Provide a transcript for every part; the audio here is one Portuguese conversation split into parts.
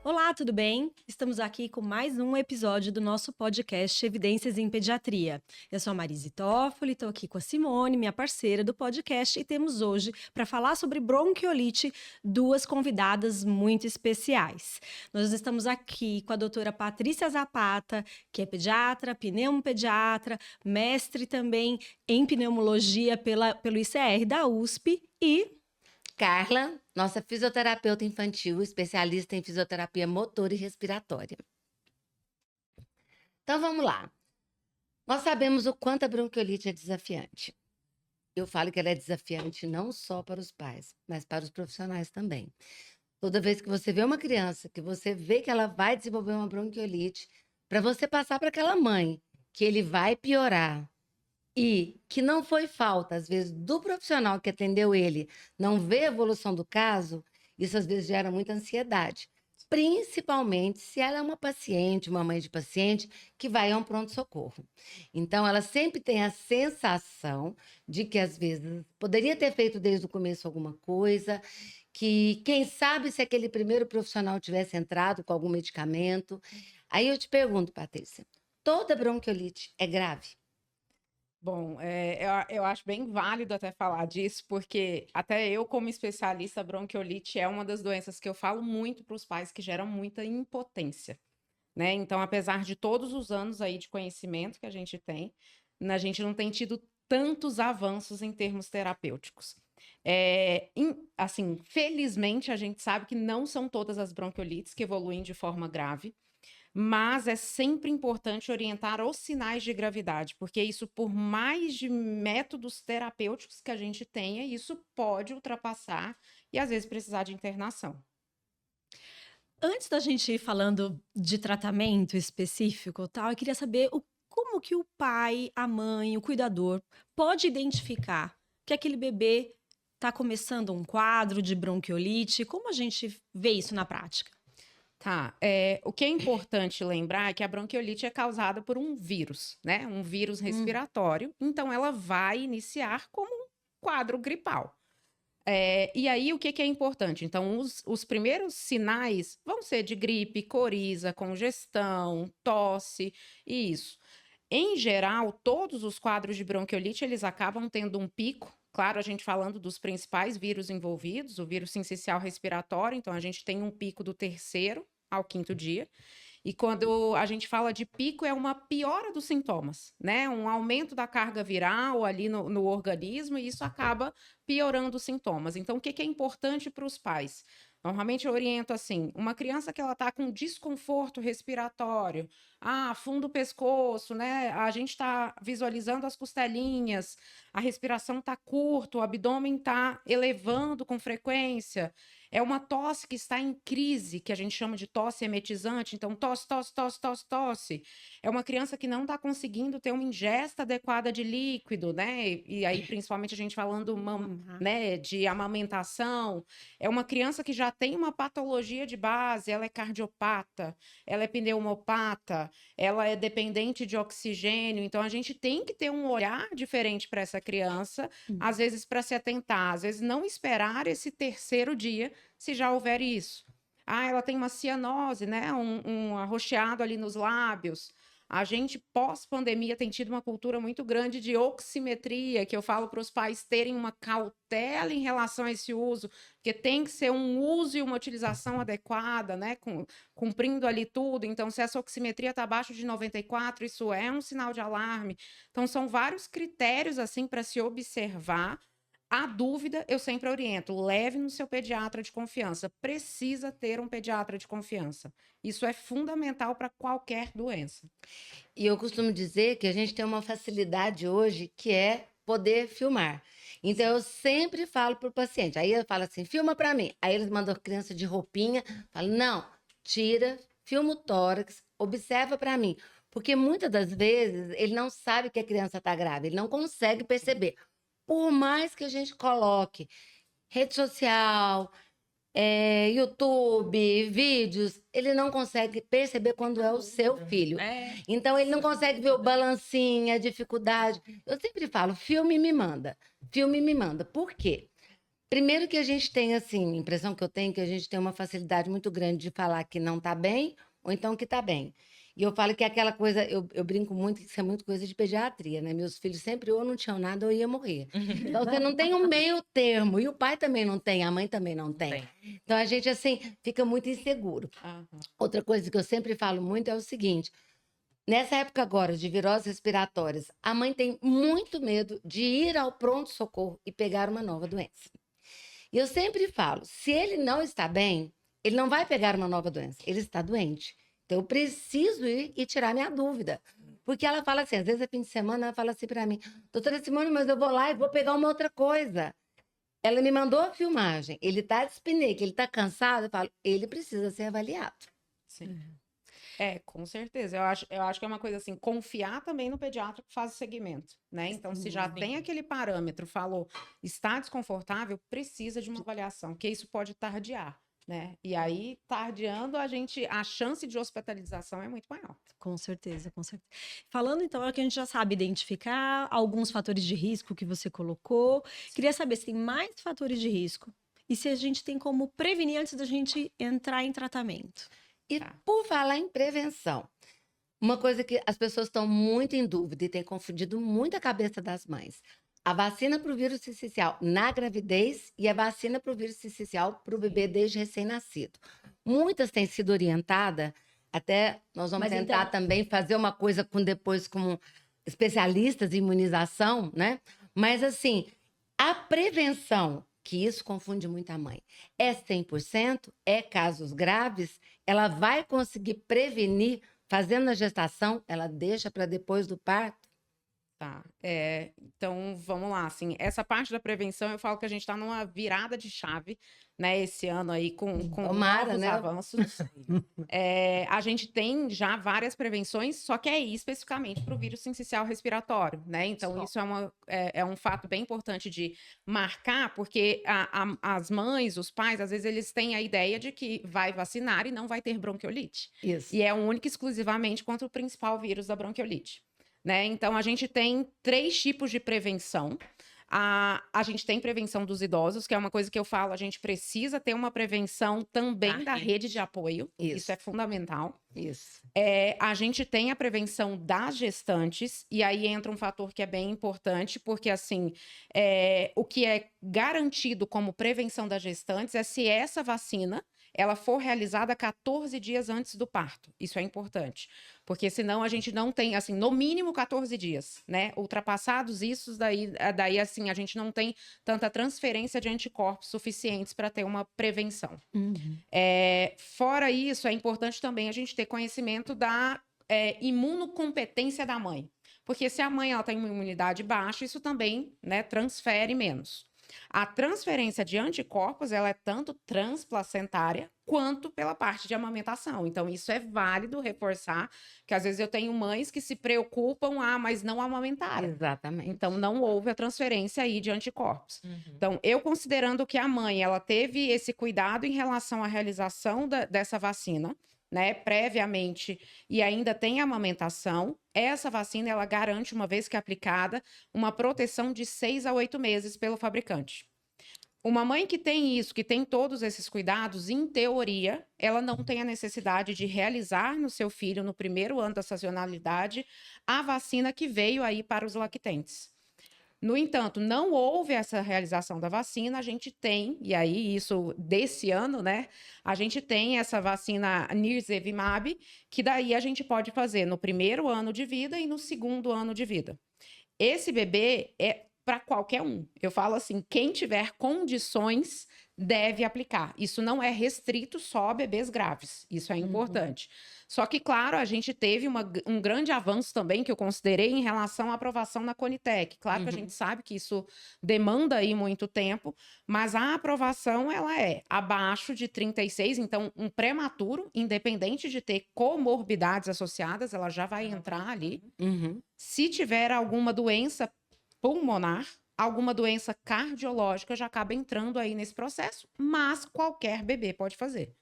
Olá, tudo bem? Estamos aqui com mais um episódio do nosso podcast Evidências em Pediatria. Eu sou a Marise Toffoli, estou aqui com a Simone, minha parceira do podcast, e temos hoje, para falar sobre bronquiolite, duas convidadas muito especiais. Nós estamos aqui com a doutora Patrícia Zapata, que é pediatra, pneumopediatra, mestre também em pneumologia pelo ICR da USP e Carla, nossa fisioterapeuta infantil, especialista em fisioterapia motora e respiratória. Então vamos lá. Nós sabemos o quanto a bronquiolite é desafiante. Eu falo que ela é desafiante não só para os pais, mas para os profissionais também. Toda vez que você vê uma criança, que você vê que ela vai desenvolver uma bronquiolite, para você passar para aquela mãe que ele vai piorar e que não foi falta, às vezes, do profissional que atendeu ele não ver a evolução do caso, isso às vezes gera muita ansiedade. Principalmente se ela é uma paciente, uma mãe de paciente que vai a um pronto-socorro. Então, ela sempre tem a sensação de que, às vezes, poderia ter feito desde o começo alguma coisa, que quem sabe se aquele primeiro profissional tivesse entrado com algum medicamento. Aí eu te pergunto, Patrícia, toda bronquiolite é grave? Bom, eu acho bem válido até falar disso, porque até eu, como especialista, a bronquiolite é uma das doenças que eu falo muito para os pais que geram muita impotência, né? Então, apesar de todos os anos aí de conhecimento que a gente tem, a gente não tem tido tantos avanços em termos terapêuticos. Assim, felizmente, a gente sabe que não são todas as bronquiolites que evoluem de forma grave. Mas é sempre importante orientar os sinais de gravidade, porque isso, por mais de métodos terapêuticos que a gente tenha, isso pode ultrapassar e às vezes precisar de internação. antes da gente ir falando de tratamento específico, tal, eu queria saber como que o pai, a mãe, o cuidador pode identificar que aquele bebê está começando um quadro de bronquiolite. Como a gente vê isso na prática? Tá, o que é importante lembrar é que a bronquiolite é causada por um vírus, né? Um vírus respiratório, então ela vai iniciar como um quadro gripal. E aí, o que é importante? Então, os primeiros sinais vão ser de gripe, coriza, congestão, tosse e isso. Em geral, todos os quadros de bronquiolite, eles acabam tendo um pico. Claro, a gente falando dos principais vírus envolvidos, o vírus sincicial respiratório, então a gente tem um pico do terceiro ao quinto dia. E quando a gente fala de pico, é uma piora dos sintomas, né? Um aumento da carga viral ali no organismo, e isso acaba piorando os sintomas. Então, o que é importante para os pais? Normalmente eu oriento assim, uma criança que ela está com desconforto respiratório, fundo o pescoço, né? A gente está visualizando as costelinhas, a respiração está curta, o abdômen está elevando com frequência. É uma tosse que está em crise, que a gente chama de tosse emetizante. Então, tosse, tosse, tosse, tosse, tosse. É uma criança que não está conseguindo ter uma ingesta adequada de líquido, né? E aí, principalmente, a gente falando né, de amamentação. É uma criança que já tem uma patologia de base, ela é cardiopata, ela é pneumopata, ela é dependente de oxigênio. Então, a gente tem que ter um olhar diferente para essa criança, às vezes para se atentar, às vezes não esperar esse terceiro dia, se já houver isso. Ela tem uma cianose, né? Um arroxeado ali nos lábios. A gente, pós-pandemia, tem tido uma cultura muito grande de oximetria, que eu falo para os pais terem uma cautela em relação a esse uso, porque tem que ser um uso e uma utilização adequada, né? Cumprindo ali tudo. Então, se essa oximetria está abaixo de 94, isso é um sinal de alarme. Então, são vários critérios, assim, para se observar. A dúvida, eu sempre oriento, leve no seu pediatra de confiança. Precisa ter um pediatra de confiança. Isso é fundamental para qualquer doença. E eu costumo dizer que a gente tem uma facilidade hoje que é poder filmar. Então, eu sempre falo para o paciente. Aí eu falo assim, filma para mim. Aí eles mandam a criança de roupinha. Falo, não, tira, filma o tórax, observa para mim. Porque muitas das vezes ele não sabe que a criança está grávida, ele não consegue perceber. Por mais que a gente coloque rede social, YouTube, vídeos, ele não consegue perceber quando é o seu filho. Então, ele não consegue ver o balancinho, a dificuldade. Eu sempre falo, filme me manda. Filme me manda. Por quê? Primeiro que a gente tem, assim, a impressão que eu tenho é que a gente tem uma facilidade muito grande de falar que não tá bem, ou então que tá bem. E eu falo que é aquela coisa, eu brinco muito que isso é muito coisa de pediatria, né? Meus filhos sempre ou não tinham nada ou ia morrer. Então você não tem um meio termo, e o pai também não tem, a mãe também não tem. Então a gente, assim, fica muito inseguro. Outra coisa que eu sempre falo muito é o seguinte: nessa época agora de viroses respiratórias, a mãe tem muito medo de ir ao pronto-socorro e pegar uma nova doença. E eu sempre falo, se ele não está bem, ele não vai pegar uma nova doença, ele está doente. Então eu preciso ir e tirar minha dúvida. Porque ela fala assim, às vezes é fim de semana, ela fala assim para mim, doutora Simone, mas eu vou lá e vou pegar uma outra coisa. Ela me mandou a filmagem, ele está de espineca, ele está cansado, eu falo, ele precisa ser avaliado. Sim. Com certeza. Eu acho que é uma coisa assim, confiar também no pediatra que faz o segmento, né? Então, se já tem aquele parâmetro, falou, está desconfortável, precisa de uma avaliação, porque isso pode tardiar, né? E aí, tardiando, a chance de hospitalização é muito maior. Com certeza, com certeza. Falando então, é que a gente já sabe identificar alguns fatores de risco que você colocou. Queria saber se tem mais fatores de risco e se a gente tem como prevenir antes da gente entrar em tratamento. E por falar em prevenção, uma coisa que as pessoas estão muito em dúvida e tem confundido muito a cabeça das mães. A vacina para o vírus sincicial na gravidez e a vacina para o vírus sincicial para o bebê desde recém-nascido. Muitas têm sido orientadas, até nós vamos tentar também fazer uma coisa depois com especialistas em imunização, né? Mas assim, a prevenção, que isso confunde muito a mãe, é 100%, é casos graves, ela vai conseguir prevenir fazendo a gestação, ela deixa para depois do parto? Tá, então vamos lá, assim, essa parte da prevenção eu falo que a gente está numa virada de chave, né, esse ano aí com Tomara, novos né? avanços. A gente tem já várias prevenções, só que é especificamente para o vírus sincicial respiratório, né? Então isso é um fato bem importante de marcar, porque as mães, os pais, às vezes eles têm a ideia de que vai vacinar e não vai ter bronquiolite. Isso. E é única e exclusivamente contra o principal vírus da bronquiolite. Né? Então, a gente tem 3 tipos de prevenção. A gente tem prevenção dos idosos, que é uma coisa que eu falo, a gente precisa ter uma prevenção também da rede de apoio. Isso é fundamental. Isso. A gente tem a prevenção das gestantes, e aí entra um fator que é bem importante, porque assim, o que é garantido como prevenção das gestantes é se essa vacina ela for realizada 14 dias antes do parto. Isso é importante. Porque senão a gente não tem, assim, no mínimo 14 dias, né? Ultrapassados isso, daí assim, a gente não tem tanta transferência de anticorpos suficientes para ter uma prevenção. Fora isso, é importante também a gente ter conhecimento da imunocompetência da mãe. Porque se a mãe ela tem uma imunidade baixa, isso também, né, transfere menos. A transferência de anticorpos, ela é tanto transplacentária quanto pela parte de amamentação. Então, isso é válido reforçar, que às vezes eu tenho mães que se preocupam, mas não amamentaram. Exatamente. Então, não houve a transferência aí de anticorpos. Então, eu considerando que a mãe, ela teve esse cuidado em relação à realização dessa vacina, né, previamente, e ainda tem amamentação, essa vacina, ela garante, uma vez que é aplicada, uma proteção de 6 a 8 meses pelo fabricante. Uma mãe que tem isso, que tem todos esses cuidados, em teoria, ela não tem a necessidade de realizar no seu filho, no primeiro ano da sazonalidade, a vacina que veio aí para os lactentes. No entanto, não houve essa realização da vacina, a gente tem, e aí isso desse ano, né? A gente tem essa vacina Nirsevimab, que daí a gente pode fazer no primeiro ano de vida e no segundo ano de vida. Esse bebê é para qualquer um. Eu falo assim, quem tiver condições deve aplicar. Isso não é restrito só a bebês graves. Isso é importante. Só que, claro, a gente teve um grande avanço também que eu considerei em relação à aprovação na Conitec. Claro que a gente sabe que isso demanda aí muito tempo, mas a aprovação ela é abaixo de 36, então um prematuro, independente de ter comorbidades associadas, ela já vai entrar ali. Se tiver alguma doença pulmonar, alguma doença cardiológica já acaba entrando aí nesse processo, mas qualquer bebê pode fazer,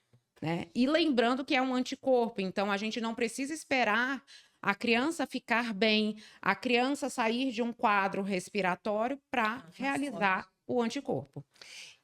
né? E lembrando que é um anticorpo, então a gente não precisa esperar a criança ficar bem, a criança sair de um quadro respiratório para realizar o anticorpo.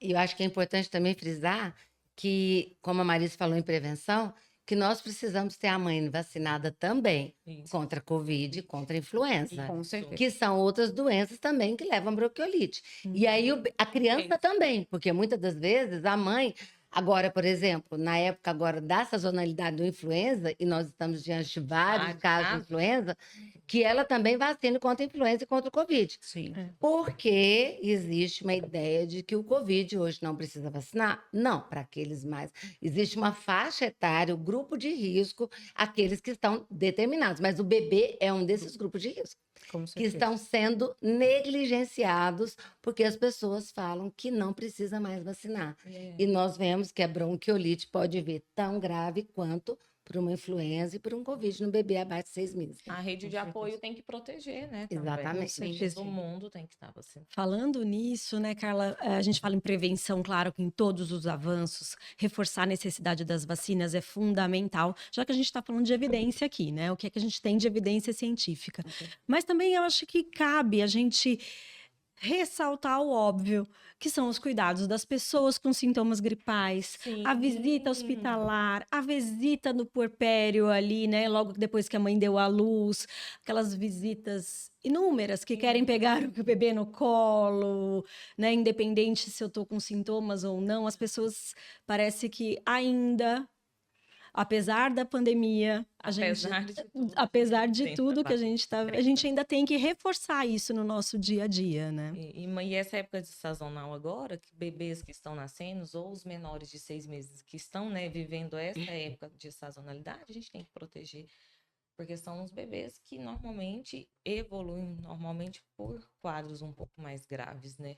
E eu acho que é importante também frisar que, como a Marisa falou em prevenção, que nós precisamos ter a mãe vacinada também Isso. contra a Covid, contra a influenza, Com certeza. que são outras doenças também que levam a bronquiolite. E aí a criança também, porque muitas das vezes a mãe, agora, por exemplo, na época agora da sazonalidade do influenza, e nós estamos diante de vários casos de influenza, que ela também vacina contra a influenza e contra o Covid. Sim. Porque existe uma ideia de que o Covid hoje não precisa vacinar? Não, para aqueles mais. Existe uma faixa etária, o grupo de risco, aqueles que estão determinados. Mas o bebê é um desses grupos de risco, Com que certeza. estão sendo negligenciados porque as pessoas falam que não precisa mais vacinar. E nós vemos que a bronquiolite pode vir tão grave quanto por uma influenza e por um Covid no bebê abaixo de 6 meses. A rede Com de certeza. apoio tem que proteger, né? também. Exatamente. Os índios do mundo tem que estar vacinado. Falando nisso, né, Carla, a gente fala em prevenção, claro que em todos os avanços, reforçar a necessidade das vacinas é fundamental, já que a gente está falando de evidência aqui, né? O que é que a gente tem de evidência científica. Mas também eu acho que cabe a gente ressaltar o óbvio, que são os cuidados das pessoas com sintomas gripais, a visita hospitalar, a visita no puerpério ali, né? Logo depois que a mãe deu à luz, aquelas visitas inúmeras que querem pegar o bebê no colo, né? Independente se eu tô com sintomas ou não, as pessoas parece que ainda, apesar da pandemia, apesar de tudo que a gente ainda tem que reforçar isso no nosso dia a dia, né? E essa época de sazonal agora, que bebês que estão nascendo, ou os menores de 6 meses que estão, né, vivendo essa época de sazonalidade, a gente tem que proteger, porque são os bebês que normalmente evoluem por quadros um pouco mais graves, né?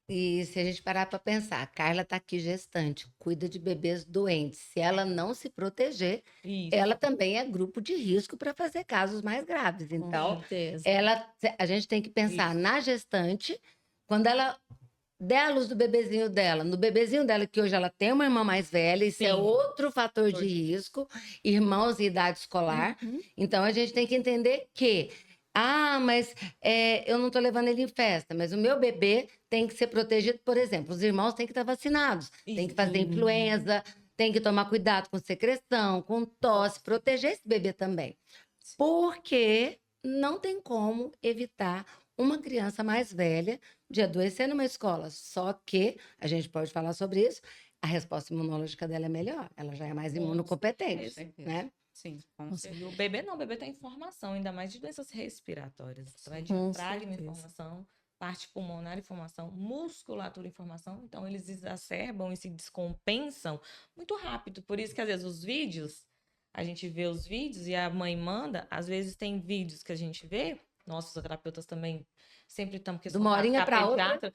E se a gente parar para pensar, a Carla está aqui gestante, cuida de bebês doentes. Se ela não se proteger, Isso. ela também é grupo de risco para fazer casos mais graves. Então, certeza. a gente tem que pensar na gestante, quando ela der a luz do bebezinho dela, no bebezinho dela, que hoje ela tem uma irmã mais velha, isso é Sim. outro fator de risco, irmãos em idade escolar. Então, a gente tem que entender que, mas eu não estou levando ele em festa, mas o meu bebê tem que ser protegido, por exemplo, os irmãos têm que estar vacinados, tem que fazer influenza, tem que tomar cuidado com secreção, com tosse, proteger esse bebê também. Porque não tem como evitar uma criança mais velha de adoecer numa escola. Só que, a gente pode falar sobre isso, a resposta imunológica dela é melhor, ela já é mais imunocompetente, certeza. né? Sim, com Com certeza. E o bebê não, o bebê tem informação, ainda mais de doenças respiratórias. Então, é Com diafragma, certeza. informação, parte pulmonar, informação, musculatura, informação. Então, eles exacerbam e se descompensam muito rápido. Por isso que, às vezes, os vídeos, a gente vê os vídeos e a mãe manda, às vezes tem vídeos que a gente vê, nossos terapeutas também sempre estamos... De uma horinha para outra.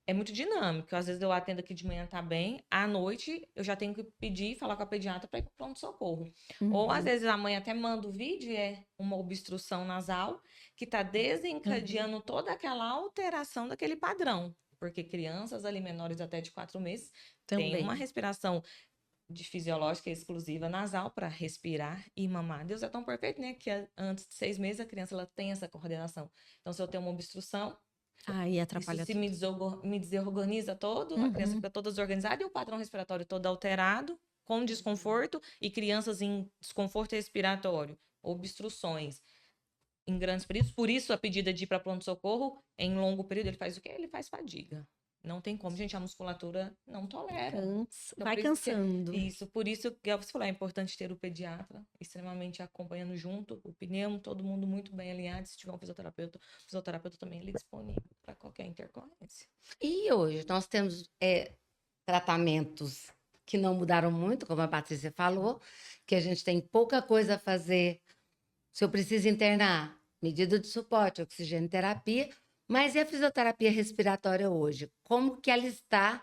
É muito dinâmico. Às vezes eu atendo aqui de manhã, tá bem. À noite, eu já tenho que pedir, falar com a pediatra para ir para pronto-socorro. Ou, às vezes, a mãe até manda o vídeo e é uma obstrução nasal que está desencadeando toda aquela alteração daquele padrão. Porque crianças ali menores até de 4 meses têm Também. uma respiração fisiológica exclusiva nasal para respirar e mamar. Deus é tão perfeito, né? Que antes de 6 meses a criança ela tem essa coordenação. Então, se eu tenho uma obstrução, Aí atrapalha isso se tudo. me desorganiza todo, a criança fica toda desorganizada e o padrão respiratório todo alterado, com desconforto, e crianças em desconforto respiratório, obstruções em grandes períodos. Por isso, a pedida de ir para pronto-socorro, em longo período, ele faz o quê? Ele faz fadiga. Não tem como, gente, a musculatura não tolera. Então, Vai por isso que- cansando. Isso, por isso que você falou, é importante ter o pediatra extremamente acompanhando junto, o pneumo, todo mundo muito bem alinhado. Se tiver um fisioterapeuta, o fisioterapeuta também ele é disponível para qualquer intercorrência. E hoje nós temos tratamentos que não mudaram muito, como a Patrícia falou, que a gente tem pouca coisa a fazer. Se eu preciso internar, medida de suporte, oxigênio terapia, mas e a fisioterapia respiratória hoje? Como que ela está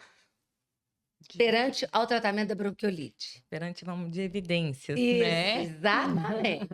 perante ao tratamento da bronquiolite? Perante, vamos, de evidências, Isso, né? exatamente.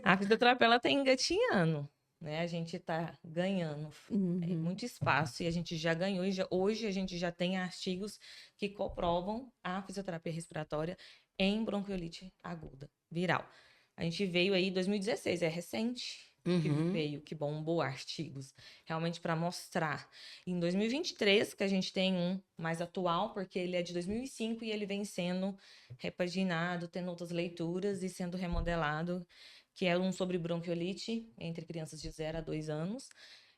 A fisioterapia, ela tá engatinhando, né? A gente tá ganhando muito espaço e a gente já ganhou. Hoje a gente já tem artigos que comprovam a fisioterapia respiratória em bronquiolite aguda, viral. A gente veio aí em 2016, é recente. que Uhum. veio, que bombou artigos, realmente para mostrar. Em 2023, que a gente tem um mais atual, porque ele é de 2005 e ele vem sendo repaginado, tendo outras leituras e sendo remodelado, que é um sobre bronquiolite entre crianças de 0 a 2 anos.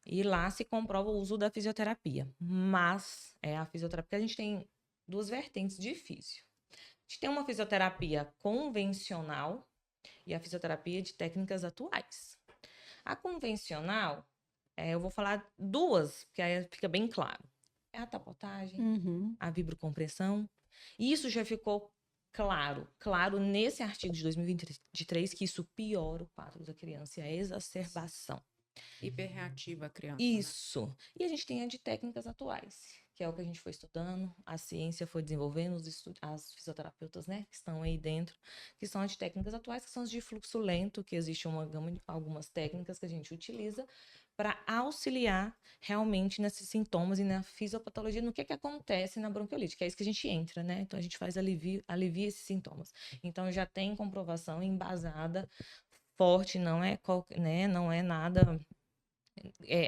E lá se comprova o uso da fisioterapia. Mas a fisioterapia, a gente tem duas vertentes de físio. A gente tem uma fisioterapia convencional e a fisioterapia de técnicas atuais. A convencional, eu vou falar duas, porque aí fica bem claro. É a tapotagem, Uhum. a vibrocompressão. E isso já ficou claro nesse artigo de 2023, que isso piora o quadro da criança e a exacerbação. Hiperreativa a criança. Né? Isso. E a gente tem a de técnicas atuais, que é o que a gente foi estudando, a ciência foi desenvolvendo, as fisioterapeutas, né, que estão aí dentro, que são as de técnicas atuais, que são as de fluxo lento, que existe uma gama de algumas técnicas que a gente utiliza para auxiliar realmente nesses sintomas e na fisiopatologia, no que acontece na bronquiolite, que é isso que a gente entra, né? Então a gente faz alivia esses sintomas. Então já tem comprovação embasada, forte, não é, né, não é nada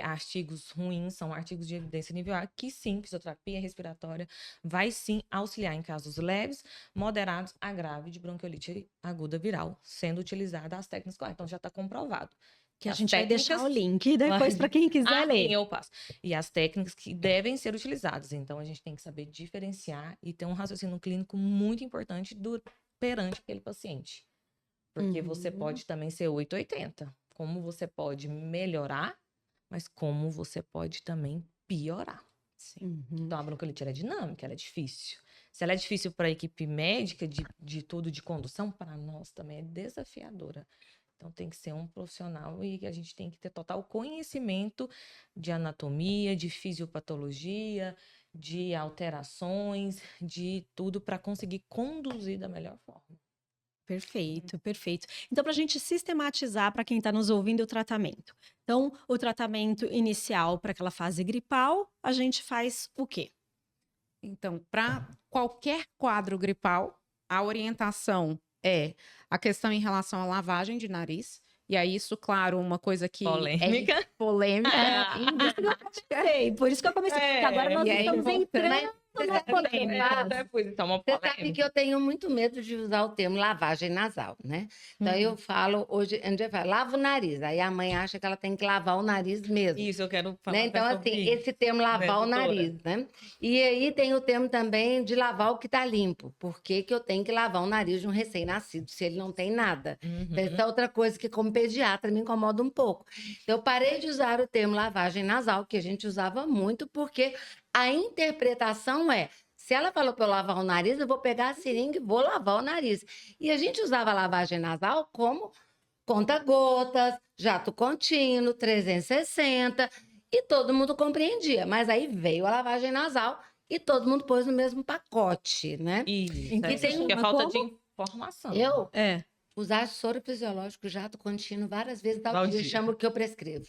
artigos ruins, são artigos de evidência nível A, que sim, fisioterapia respiratória vai sim auxiliar em casos leves, moderados a grave de bronquiolite aguda viral, sendo utilizada as técnicas corretas. Então já está comprovado. Que a As gente vai deixar o técnicas- link depois para quem quiser ler. Sim, eu passo. E as técnicas que devem ser utilizadas. Então, a gente tem que saber diferenciar e ter um raciocínio clínico muito importante perante aquele paciente. Porque você pode também ser 880. Como você pode melhorar, mas como você pode também piorar. Uhum. Então, a bronquiolite ela é dinâmica, ela é difícil. Se ela é difícil para a equipe médica, de tudo de condução, para nós também é desafiadora. Então, tem que ser um profissional e a gente tem que ter total conhecimento de anatomia, de fisiopatologia, de alterações, de tudo para conseguir conduzir da melhor forma. Perfeito, perfeito. Então, para a gente sistematizar para quem está nos ouvindo o tratamento. Então, o tratamento inicial para aquela fase gripal, a gente faz o quê? Então, para qualquer quadro gripal, a orientação é a questão em relação à lavagem de nariz. E aí, isso, claro, uma coisa que Polêmica. é polêmica. Sei, por isso que eu comecei. Porque agora nós e aí estamos voltando, entrando Você na sabe polêmica. que eu faço? Então, uma Você sabe polêmica. que eu tenho muito medo de usar o termo lavagem nasal, né? Então eu falo, hoje a gente fala, lava o nariz. Aí a mãe acha que ela tem que lavar o nariz mesmo. Isso, eu quero falar Né? Então, assim, esse termo lavar o doutora? nariz, né? E aí tem o termo também de lavar o que tá limpo. Por que que eu tenho que lavar o nariz de um recém-nascido, se ele não tem nada? Então, essa é outra coisa que, como pediatra, me incomoda um pouco. Então, eu parei de usar o termo lavagem nasal, que a gente usava muito, porque a interpretação é: se ela falou para eu lavar o nariz, eu vou pegar a seringa e vou lavar o nariz. E a gente usava a lavagem nasal como conta-gotas, jato contínuo, 360, e todo mundo compreendia. Mas aí veio a lavagem nasal e todo mundo pôs no mesmo pacote, né? Isso, Então, é, você porque é chama falta como? de informação. Eu É. usar soro fisiológico, jato contínuo várias vezes ao Ao dia, eu dia. chamo o que eu prescrevo.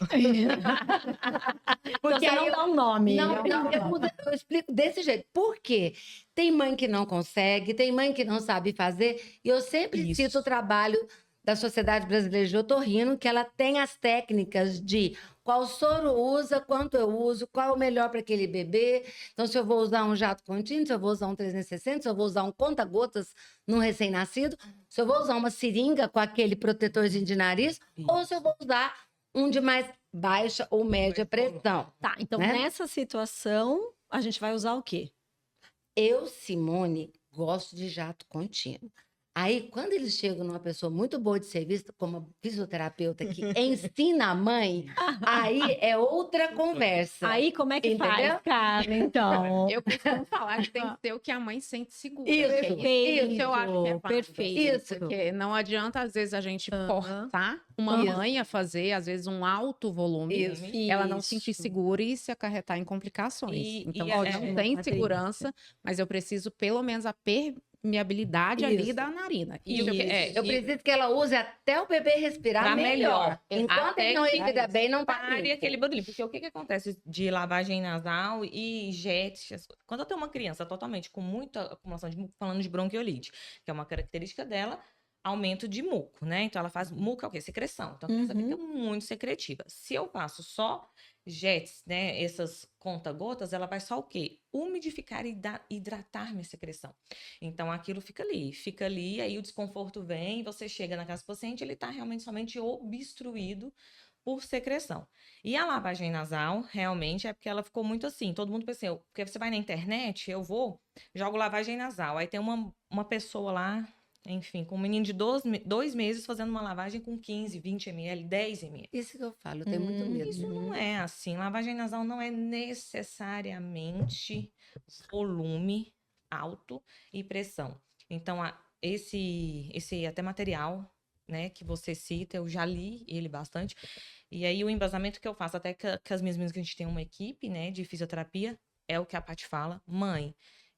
Porque aí não eu- dá um nome. eu explico desse jeito. Por quê? Tem mãe que não consegue, tem mãe que não sabe fazer. E eu sempre Isso. cito o trabalho da Sociedade Brasileira de Otorrino, que ela tem as técnicas de qual soro usa, quanto eu uso, qual é o melhor para aquele bebê. Então, se eu vou usar um jato contínuo, se eu vou usar um 360, se eu vou usar um conta-gotas num recém-nascido, se eu vou usar uma seringa com aquele protetorzinho de nariz, ou se eu vou usar um de mais baixa ou média pressão. Tá, então Né? nessa situação, a gente vai usar o quê? Eu, Simone, gosto de jato contínuo. Aí, quando eles chegam numa pessoa muito boa de serviço, como a fisioterapeuta que ensina a mãe, aí é outra conversa. Aí, como é que Entendeu? faz, cara? Então. Eu costumo falar que tem que ser o que a mãe sente segura. Isso, Isso eu acho que é válido. perfeito. Isso. Porque não adianta, às vezes, a gente forçar uma Isso. mãe a fazer, às vezes, um alto volume. Isso. Ela não se sentir segura e se acarretar em complicações. E- Então, e eu é- não tem Patrícia. segurança, mas eu preciso, pelo menos, a permeabilidade ali Isso. da narina. E o que- Eu preciso que ela use até o bebê respirar Pra melhor. melhor. Enquanto Até ele não que respira bem, não tá pare limpo. aquele barulho. Porque o que acontece de lavagem nasal e jet? Quando eu tenho uma criança totalmente com muita acumulação falando de bronquiolite, que é uma característica dela, aumento de muco, né? Então, ela faz muco é o quê? Secreção. Então, a criança fica muito secretiva. Se eu passo só jets, né? Essas conta-gotas, ela vai só o quê? Umidificar e hidratar minha secreção. Então, aquilo fica ali, aí o desconforto vem, você chega na casa do paciente, ele tá realmente somente obstruído por secreção. E a lavagem nasal, realmente, é porque ela ficou muito assim. Todo mundo pensa, porque você vai na internet, jogo lavagem nasal. Aí tem uma pessoa lá, enfim, com um menino de 2 meses fazendo uma lavagem com 15, 20 ml, 10 ml. Isso que eu falo, eu tenho muito medo. Isso não é assim. Lavagem nasal não é necessariamente volume alto e pressão. Então, esse até material, né, que você cita, eu já li ele bastante. E aí, o embasamento que eu faço, até que as minhas meninas, que a gente tem uma equipe, né, de fisioterapia, é o que a Paty fala. Mãe,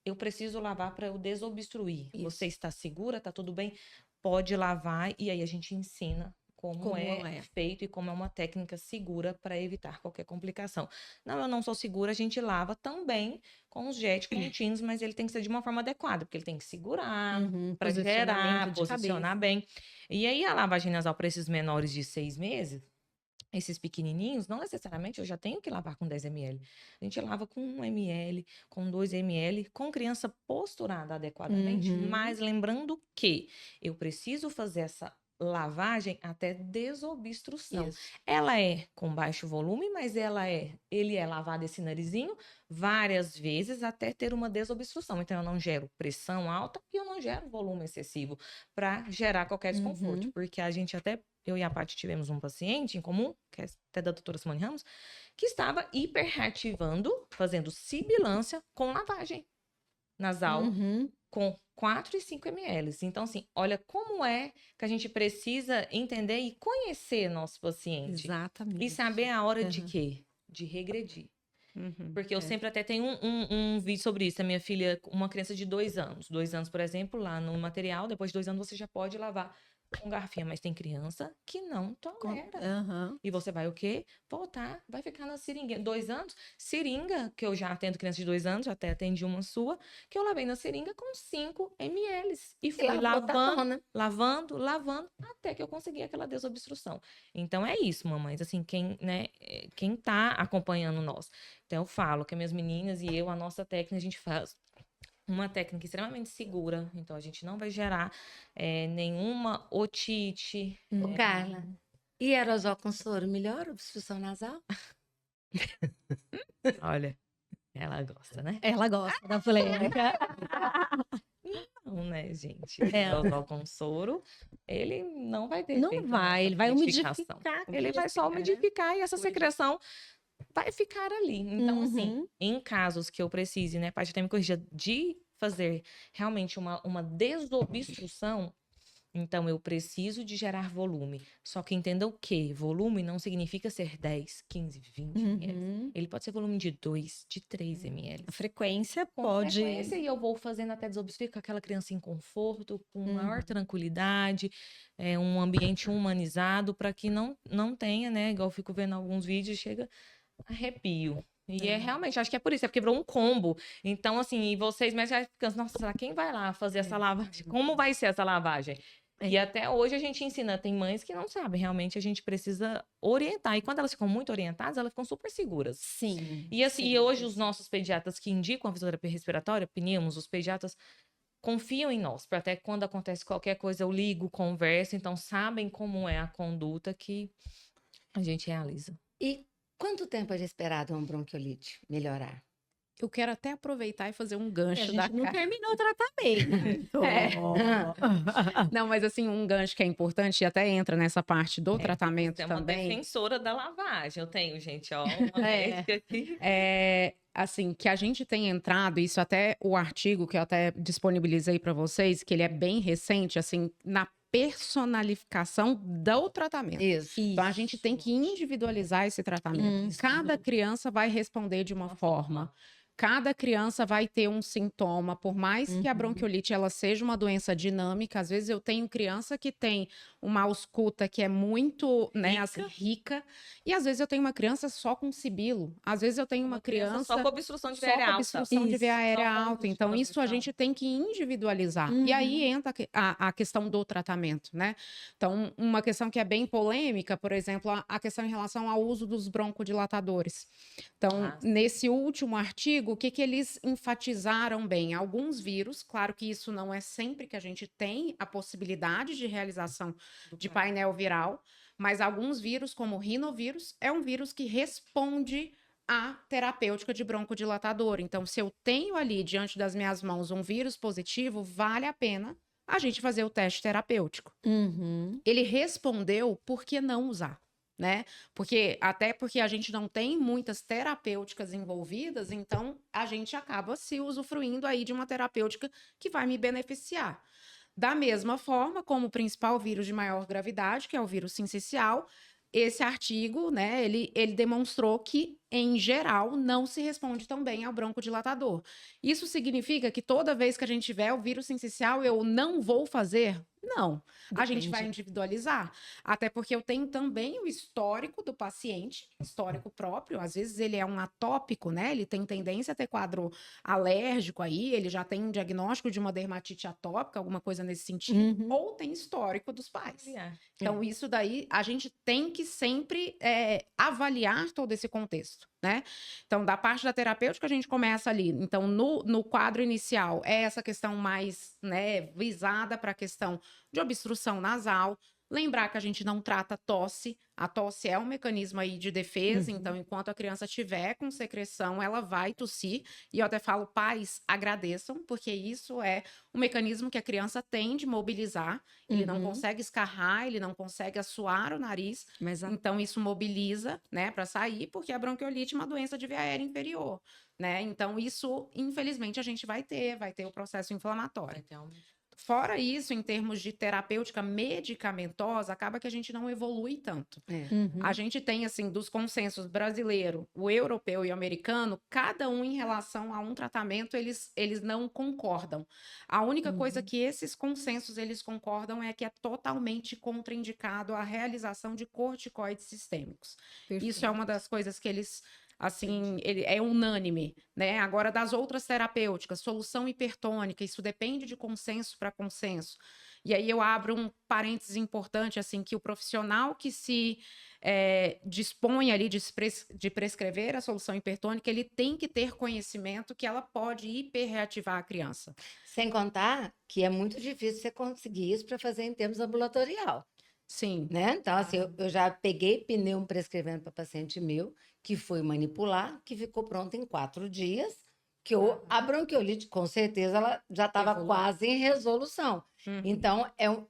eu preciso lavar para eu desobstruir. Isso. Você está segura? Tá tudo bem? Pode lavar. E aí, a gente ensina como é feito e como é uma técnica segura para evitar qualquer complicação. Não, eu não sou segura, a gente lava também com os jet contínuos, mas ele tem que ser de uma forma adequada, porque ele tem que segurar, para gerar, posicionar bem. E aí, a lavagem nasal para esses menores de 6 meses, esses pequenininhos, não necessariamente eu já tenho que lavar com 10 ml. A gente lava com 1 ml, com 2 ml, com criança posturada adequadamente, mas lembrando que eu preciso fazer essa lavagem até desobstrução. Isso. Ela é com baixo volume, mas ele é lavado esse narizinho várias vezes até ter uma desobstrução. Então, eu não gero pressão alta e eu não gero volume excessivo para gerar qualquer desconforto. Porque eu e a Paty tivemos um paciente em comum, que é até da doutora Simone Ramos, que estava hiperreativando, fazendo sibilância com lavagem nasal, com 4 e 5 ml. Então, assim, olha como é que a gente precisa entender e conhecer nosso paciente. Exatamente. E saber a hora de quê? De regredir. Porque eu sempre até tenho um vídeo sobre isso. A minha filha, uma criança de 2 anos. 2 anos, por exemplo, lá no material, depois de 2 anos você já pode lavar com garrafinha. Mas tem criança que não tolera. E você vai o quê? Voltar, vai ficar na seringa. 2 anos, seringa, que eu já atendo criança de 2 anos, já até atendi uma sua, que eu lavei na seringa com 5 ml. E fui lavando, até que eu consegui aquela desobstrução. Então é isso, mamães. Assim, quem tá acompanhando nós. Então eu falo que minhas meninas e eu, a nossa técnica, a gente faz uma técnica extremamente segura. Então, a gente não vai gerar nenhuma otite. Carla, e aerosol com soro melhora a obstrução nasal? Olha, ela gosta, né? Ela gosta da polêmica. Não, né, gente? Aerosol com soro, ele não vai ter efeito Não vai, ele vai umidificação. umidificar. Ele vai só umidificar e essa secreção vai ficar ali. Então, assim, em casos que eu precise, né, Paty até me corrija, de fazer realmente uma desobstrução, então eu preciso de gerar volume. Só que entenda o quê? Volume não significa ser 10, 15, 20 ml. Ele pode ser volume de 2, de 3 ml. A frequência Com pode... frequência, e eu vou fazendo até desobstruir com aquela criança em conforto, com maior tranquilidade, um ambiente humanizado, para que não tenha, né, igual eu fico vendo alguns vídeos, chega arrepio. E realmente, acho que é por isso, é porque virou um combo. Então, assim, e vocês mesmos já ficam, nossa, será quem vai lá fazer essa lavagem? Como vai ser essa lavagem? E até hoje a gente ensina, tem mães que não sabem, realmente a gente precisa orientar. E quando elas ficam muito orientadas, elas ficam super seguras. Sim. E assim, e hoje os nossos pediatras que indicam a fisioterapia respiratória, pneumos, os pediatras confiam em nós, para até quando acontece qualquer coisa eu ligo, converso, então sabem como é a conduta que a gente realiza. E quanto tempo é esperado uma bronquiolite melhorar? Eu quero até aproveitar e fazer um gancho A gente não terminou o tratamento. Não, mas assim, um gancho que é importante e até entra nessa parte do tratamento Você é uma também. defensora da lavagem. Eu tenho, gente, ó. Aqui. Assim, que a gente tem entrado, isso até o artigo que eu até disponibilizei para vocês, que ele é bem recente, assim, na personalificação do tratamento. Isso. Então, a gente tem que individualizar esse tratamento. Cada criança vai responder de uma forma. cada criança vai ter um sintoma, por mais que a bronquiolite ela seja uma doença dinâmica, às vezes eu tenho criança que tem uma ausculta que é muito, né, assim, rica, e às vezes eu tenho uma criança só com sibilo, às vezes eu tenho uma criança só com obstrução de só via com aérea alta. obstrução de via Isso. aérea Só com alta. Então, isso a obstrução. gente tem que individualizar. E aí entra a questão do tratamento, né? Então, uma questão que é bem polêmica, por exemplo, a questão em relação ao uso dos broncodilatadores. Então, nesse último artigo, o que que eles enfatizaram bem? Alguns vírus, claro que isso não é sempre que a gente tem a possibilidade de realização de painel viral, mas alguns vírus, como o rinovírus, é um vírus que responde à terapêutica de broncodilatador. Então, se eu tenho ali diante das minhas mãos um vírus positivo, vale a pena a gente fazer o teste terapêutico. Ele respondeu, por que não usar? Né? Até porque a gente não tem muitas terapêuticas envolvidas, então a gente acaba se usufruindo aí de uma terapêutica que vai me beneficiar. Da mesma forma, como o principal vírus de maior gravidade, que é o vírus sincicial, esse artigo, né, ele demonstrou que, em geral, não se responde tão bem ao broncodilatador. Isso significa que toda vez que a gente tiver o vírus sincicial, eu não vou fazer? Não. A gente vai individualizar. Até porque eu tenho também o histórico do paciente, histórico próprio. Às vezes ele é um atópico, né? Ele tem tendência a ter quadro alérgico aí, ele já tem um diagnóstico de uma dermatite atópica, alguma coisa nesse sentido, ou tem histórico dos pais. Então, isso daí, a gente tem que sempre avaliar todo esse contexto, né? Então, da parte da terapêutica, a gente começa ali. Então, no quadro inicial, é essa questão mais, né, visada para a questão de obstrução nasal. Lembrar que a gente não trata tosse. A tosse é um mecanismo aí de defesa, então, enquanto a criança tiver com secreção, ela vai tossir. E eu até falo, pais, agradeçam, porque isso é um mecanismo que a criança tem de mobilizar. Ele não consegue escarrar, ele não consegue assoar o nariz. Então, isso mobiliza, né, para sair, porque a bronquiolite é uma doença de via aérea inferior, né? Então, isso, infelizmente, a gente vai ter o processo inflamatório. Fora isso, em termos de terapêutica medicamentosa, acaba que a gente não evolui tanto. A gente tem, assim, dos consensos brasileiro, o europeu e o americano, cada um em relação a um tratamento, eles não concordam. A única coisa que esses consensos, eles concordam é que é totalmente contraindicado a realização de corticoides sistêmicos. Isso é uma das coisas que eles... Assim, ele é unânime, né? Agora, das outras terapêuticas, solução hipertônica, isso depende de consenso para consenso. E aí eu abro um parênteses importante, assim, que o profissional que se dispõe ali de prescrever a solução hipertônica, ele tem que ter conhecimento que ela pode hiperreativar a criança. Sem contar que é muito difícil você conseguir isso para fazer em termos ambulatorial. Sim. Né? Então, assim, eu já peguei pneu prescrevendo para paciente meu, que foi manipular, que ficou pronto em 4 dias, que a bronquiolite, com certeza, ela já estava quase em resolução. Então, é um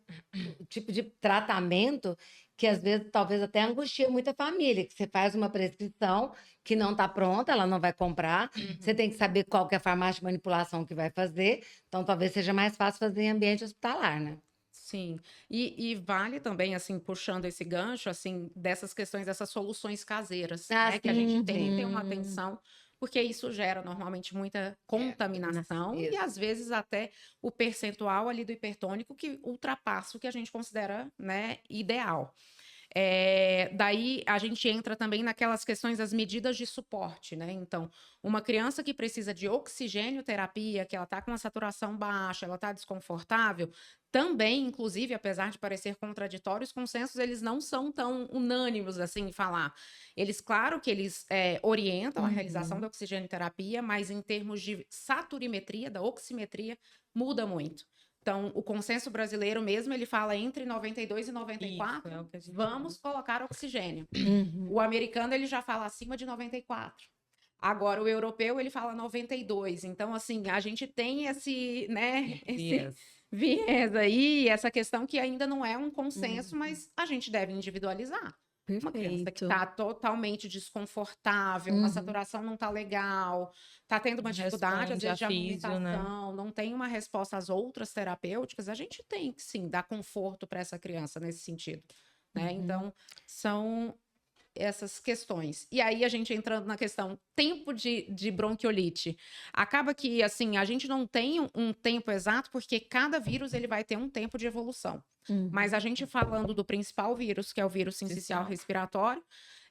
tipo de tratamento que, às vezes, talvez até angustia muita família, que você faz uma prescrição que não está pronta, ela não vai comprar, você tem que saber qual que é a farmácia de manipulação que vai fazer, então talvez seja mais fácil fazer em ambiente hospitalar, né? Sim, e vale também, assim, puxando esse gancho, assim, dessas questões, dessas soluções caseiras, né, que a gente tem que ter uma atenção, porque isso gera normalmente muita contaminação e às vezes até o percentual ali do hipertônico que ultrapassa o que a gente considera, né, ideal. Daí a gente entra também naquelas questões das medidas de suporte, né? Então, uma criança que precisa de oxigênio terapia, que ela está com uma saturação baixa, ela está desconfortável, também, inclusive, apesar de parecer contraditório, os consensos eles não são tão unânimes assim em falar. Eles, claro que eles orientam a realização da oxigênio terapia, mas em termos de saturimetria, da oximetria, muda muito. Então, o consenso brasileiro mesmo, ele fala entre 92 e 94, vamos colocar oxigênio. O americano, ele já fala acima de 94. Agora, o europeu, ele fala 92. Então, assim, a gente tem esse, né, esse viés aí, essa questão que ainda não é um consenso, mas a gente deve individualizar. Uma criança que está totalmente desconfortável, a saturação não está legal, está tendo uma dificuldade, às vezes, de alimentação, não tem uma resposta às outras terapêuticas, a gente tem que, sim, dar conforto para essa criança nesse sentido, né? Então, são essas questões. E aí a gente entrando na questão tempo de bronquiolite. Acaba que, assim, a gente não tem um tempo exato, porque cada vírus ele vai ter um tempo de evolução. Mas a gente falando do principal vírus, que é o vírus sincicial respiratório,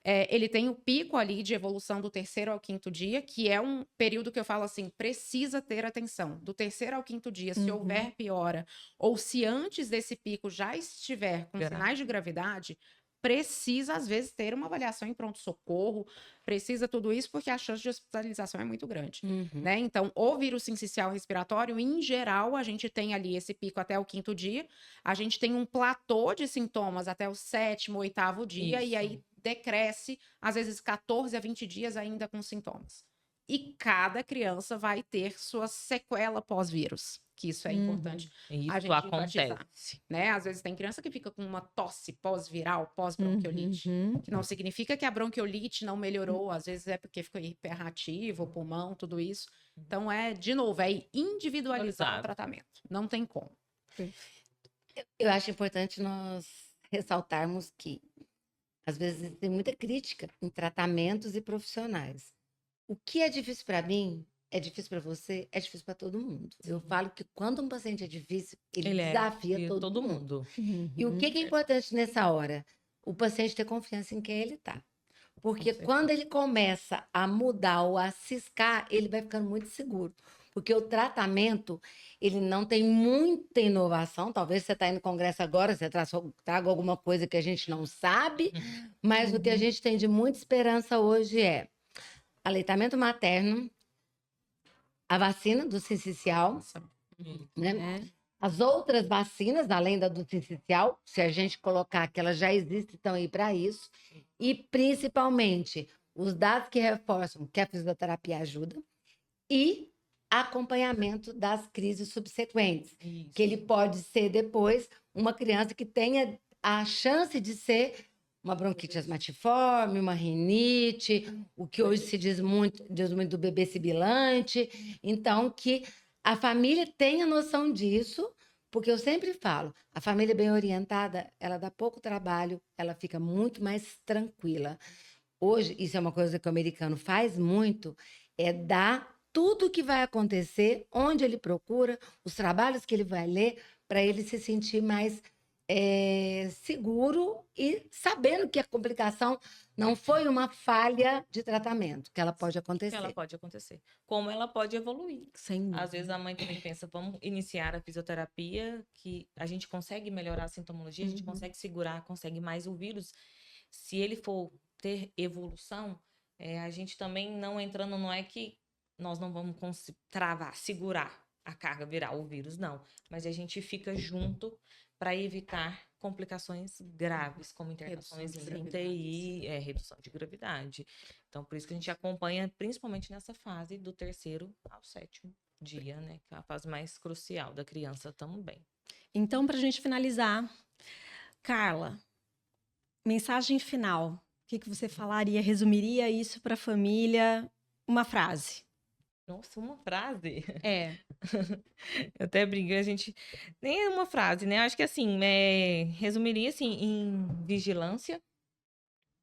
ele tem o pico ali de evolução do 3º ao 5º dia, que é um período que eu falo assim, precisa ter atenção. Do 3º ao 5º dia, se houver piora, ou se antes desse pico já estiver com sinais de gravidade, precisa, às vezes, ter uma avaliação em pronto-socorro, precisa tudo isso, porque a chance de hospitalização é muito grande, né? Então, o vírus sincicial respiratório, em geral, a gente tem ali esse pico até o 5º dia, a gente tem um platô de sintomas até o 7º, 8º dia, e aí decresce, às vezes, 14 a 20 dias ainda com sintomas. E cada criança vai ter sua sequela pós-vírus, que isso é importante Isso a gente enfatizar, acontece. né? Às vezes tem criança que fica com uma tosse pós-viral, pós-bronquiolite, que não significa que a bronquiolite não melhorou, às vezes é porque ficou hiperativo, o pulmão, tudo isso. Então, de novo, é individualizar o tratamento. Não tem como. Eu acho importante nós ressaltarmos que, às vezes, tem muita crítica em tratamentos e profissionais. O que é difícil para mim, é difícil para você, é difícil para todo mundo. Eu falo que quando um paciente é difícil, ele desafia todo mundo. E o que é importante nessa hora? O paciente ter confiança em quem ele está. Porque quando ele começa a mudar ou a ciscar, ele vai ficando muito seguro. Porque o tratamento, ele não tem muita inovação. Talvez você está indo no congresso agora, você traga alguma coisa que a gente não sabe, mas o que a gente tem de muita esperança hoje é aleitamento materno, a vacina do sincicial, né? As outras vacinas, além da do sincicial, se a gente colocar que elas já existem, estão aí para isso. E, principalmente, os dados que reforçam que a fisioterapia ajuda e acompanhamento das crises subsequentes. Que ele pode ser, depois, uma criança que tenha a chance de ser uma bronquite asmatiforme, uma rinite, o que hoje se diz muito do bebê sibilante. Então, que a família tenha noção disso, porque eu sempre falo, a família bem orientada, ela dá pouco trabalho, ela fica muito mais tranquila. Hoje, isso é uma coisa que o americano faz muito, é dar tudo o que vai acontecer, onde ele procura, os trabalhos que ele vai ler, para ele se sentir mais seguro e sabendo que a complicação não foi uma falha de tratamento, que ela pode acontecer. Ela pode acontecer. Como ela pode evoluir. Às vezes a mãe também pensa, vamos iniciar a fisioterapia, que a gente consegue melhorar a sintomologia, a gente consegue segurar, consegue mais o vírus. Se ele for ter evolução, a gente também não entrando, não é que nós não vamos travar, segurar a carga viral, o vírus, não. Mas a gente fica junto para evitar complicações graves, como internações em UTI, redução de gravidade. Então, por isso que a gente acompanha, principalmente nessa fase do 3º ao 7º dia, né? Que é a fase mais crucial da criança também. Então, para a gente finalizar, Carla, mensagem final. O que você falaria, resumiria isso para a família? Uma frase. Nossa, uma frase? Eu até brinquei, a gente... Nem é uma frase, né? Acho que assim, resumiria assim, em vigilância,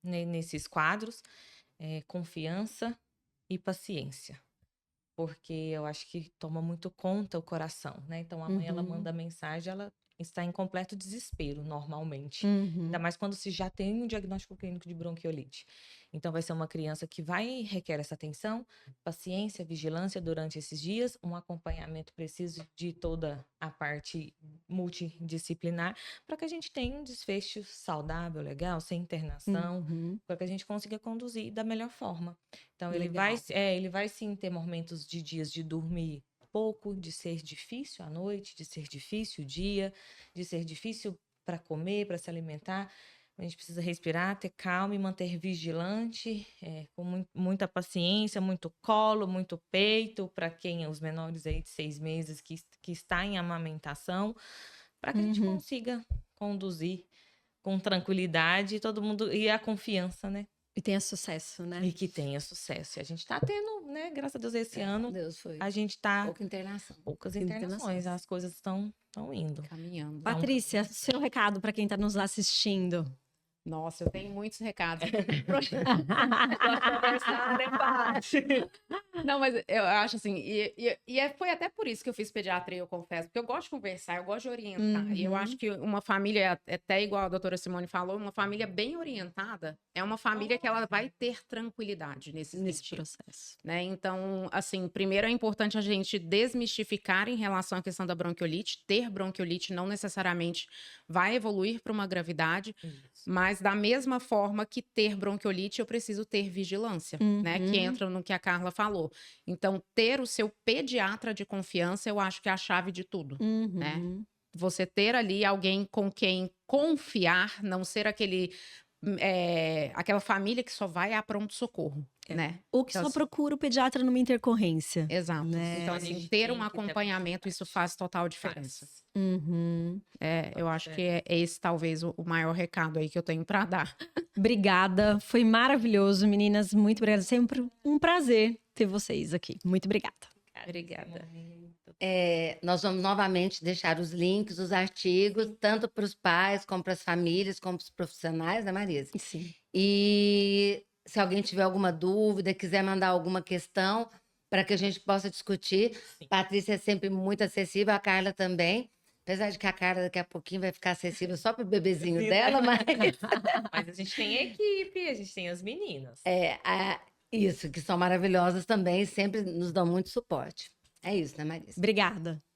né, nesses quadros, confiança e paciência. Porque eu acho que toma muito conta o coração, né? Então, a mãe, ela manda a mensagem, ela está em completo desespero, normalmente. Ainda mais quando se já tem um diagnóstico clínico de bronquiolite. Então, vai ser uma criança que requer essa atenção, paciência, vigilância durante esses dias, um acompanhamento preciso de toda a parte multidisciplinar, para que a gente tenha um desfecho saudável, legal, sem internação, para que a gente consiga conduzir da melhor forma. Então, ele vai sim ter momentos de dias de dormir pouco, de ser difícil à noite, de ser difícil o dia, de ser difícil para comer, para se alimentar. A gente precisa respirar, ter calma e manter vigilante, com muita paciência, muito colo, muito peito, para quem os menores aí de 6 meses que está em amamentação, para que a gente consiga conduzir com tranquilidade todo mundo e a confiança, né? E tenha sucesso, né? E que tenha sucesso. E a gente tá tendo, né? Graças a Deus, esse ano. A gente tá. Poucas internações. As coisas estão indo. Caminhando. Patrícia, seu recado para quem está nos assistindo. Nossa, eu tenho muitos recados. Conversar, debate. Não, mas eu acho assim, foi até por isso que eu fiz pediatria, eu confesso, porque eu gosto de conversar, eu gosto de orientar. E eu acho que uma família, até igual a doutora Simone falou, uma família bem orientada é uma família que ela vai ter tranquilidade nesse processo. né? Então, assim, primeiro é importante a gente desmistificar em relação à questão da bronquiolite. Ter bronquiolite não necessariamente vai evoluir para uma gravidade, mas da mesma forma que ter bronquiolite, eu preciso ter vigilância, né? Que entra no que a Carla falou. Então, ter o seu pediatra de confiança, eu acho que é a chave de tudo, né? Você ter ali alguém com quem confiar, não ser aquela família que só vai a pronto-socorro, né? Ou que Então, só assim, procura o pediatra numa intercorrência. exato. Né? Então, A assim, gente ter tem um que ter acompanhamento, isso faz total diferença. Faz. Eu acho que é esse talvez o maior recado aí que eu tenho para dar. Obrigada, foi maravilhoso, meninas. Muito obrigada. Sempre um prazer ter vocês aqui. Muito obrigada. Obrigada. Nós vamos novamente deixar os links, os artigos, tanto para os pais, como para as famílias, como para os profissionais, né, Marisa? Sim. E se alguém tiver alguma dúvida, quiser mandar alguma questão para que a gente possa discutir, Sim. Patrícia é sempre muito acessível, a Carla também. Apesar de que a Carla daqui a pouquinho vai ficar acessível só para o bebezinho dela, mas... Mas a gente tem equipe, a gente tem as meninas. Isso, que são maravilhosas também, sempre nos dão muito suporte. É isso, né, Marisa? Obrigada.